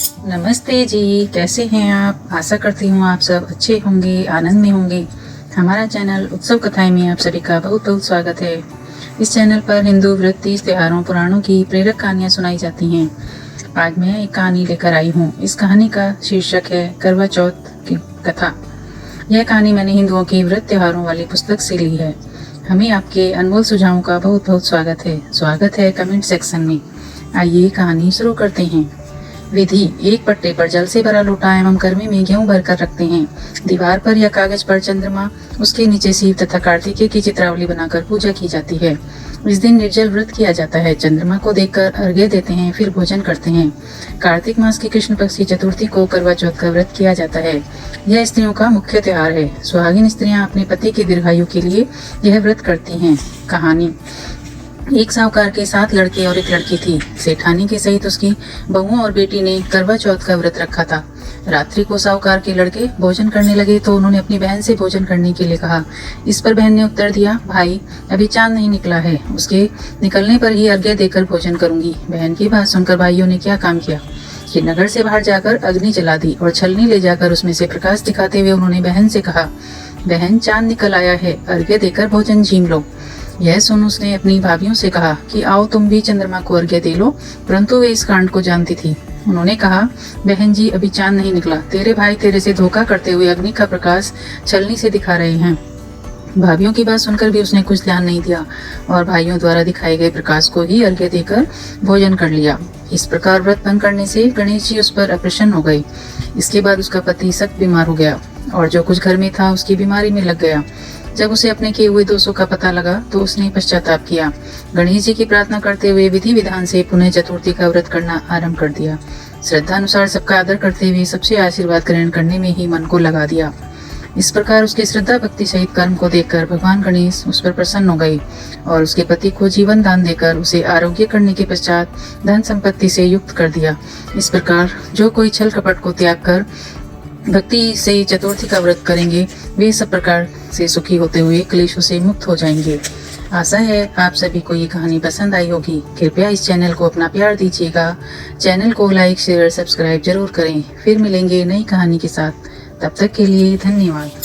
नमस्ते जी, कैसे हैं आप? आशा करती हूँ आप सब अच्छे होंगे, आनंद में होंगे। हमारा चैनल उत्सव कथाएं में आप सभी का बहुत बहुत स्वागत है। इस चैनल पर हिंदू व्रत, तीज, त्योहारों, पुराणों की प्रेरक कहानियाँ सुनाई जाती हैं। आज मैं एक कहानी लेकर आई हूँ। इस कहानी का शीर्षक है करवा चौथ की कथा। यह कहानी मैंने हिंदुओं की व्रत त्योहारों वाली पुस्तक से ली है। हमें आपके अनमोल सुझावों का बहुत बहुत स्वागत है कमेंट सेक्शन में। आइए कहानी शुरू करते हैं। विधि: एक पट्टे पर जल से भरा लोटा एवं कर्मी में गेहूं भरकर रखते हैं। दीवार पर या कागज पर चंद्रमा, उसके नीचे शिव तथा कार्तिकेय की चित्रावली बनाकर पूजा की जाती है। इस दिन निर्जल व्रत किया जाता है। चंद्रमा को देखकर अर्घ्य देते हैं, फिर भोजन करते हैं। कार्तिक मास की कृष्ण पक्ष की चतुर्थी को करवा चौथ का व्रत किया जाता है। यह स्त्रियों का मुख्य त्योहार है। सुहागिन स्त्रियां अपने पति की दीर्घायु के लिए यह व्रत करती हैं। कहानी: एक साहूकार के 7 लड़के और एक लड़की थी। सेठानी के सहित उसकी बहुओं और बेटी ने करवा चौथ का व्रत रखा था। रात्रि को साहूकार के लड़के भोजन करने लगे तो उन्होंने अपनी बहन से भोजन करने के लिए कहा। इस पर बहन ने उत्तर दिया, भाई अभी चांद नहीं निकला है, उसके निकलने पर ही अर्घ्य देकर भोजन करूंगी। बहन की बात सुनकर भाइयों ने क्या काम किया कि नगर से बाहर जाकर अग्नि जला दी और छलनी ले जाकर उसमें से प्रकाश दिखाते हुए उन्होंने बहन से कहा, बहन चांद निकल आया है, अर्घ्य देकर भोजन झीम लो। यह सुन उसने अपनी भाभियों से कहा कि आओ तुम भी चंद्रमा को अर्घ्य दे लो, परंतु वे इस कांड को जानती थी। उन्होंने कहा, बहन जी अभी चांद नहीं निकला, तेरे भाई तेरे से धोखा करते हुए अग्नि का प्रकाश छलनी से दिखा रहे हैं। भाभियों की बात सुनकर भी उसने कुछ ध्यान नहीं दिया और भाइयों द्वारा दिखाए गए प्रकाश को ही अर्घ्य देकर भोजन कर लिया। इस प्रकार व्रत भंग करने से गणेश जी उस पर अप्रसन्न हो गए। इसके बाद उसका पति सख्त बीमार हो गया और जो कुछ घर में था उसकी बीमारी में लग गया। जब उसे अपने किए हुए दोषों का पता लगा तो उसने पश्चाताप किया। गणेश जी की प्रार्थना करते हुए विधि विधान से पुनः चतुर्थी का व्रत करना आरंभ कर दिया। श्रद्धा अनुसार सबका आदर करते हुए सबसे आशीर्वाद ग्रहण करने में ही मन को लगा दिया। इस प्रकार उसके श्रद्धा भक्ति सहित कर्म को देखकर भगवान गणेश उस पर प्रसन्न हो गए और उसके पति को जीवन दान देकर उसे आरोग्य करने के पश्चात धन संपत्ति से युक्त कर दिया। इस प्रकार जो कोई छल कपट को त्याग कर भक्ति से चतुर्थी का व्रत करेंगे वे सब प्रकार से सुखी होते हुए क्लेशों से मुक्त हो जाएंगे। आशा है आप सभी को ये कहानी पसंद आई होगी। कृपया इस चैनल को अपना प्यार दीजिएगा। चैनल को लाइक, शेयर, सब्सक्राइब जरूर करें। फिर मिलेंगे नई कहानी के साथ। तब तक के लिए धन्यवाद।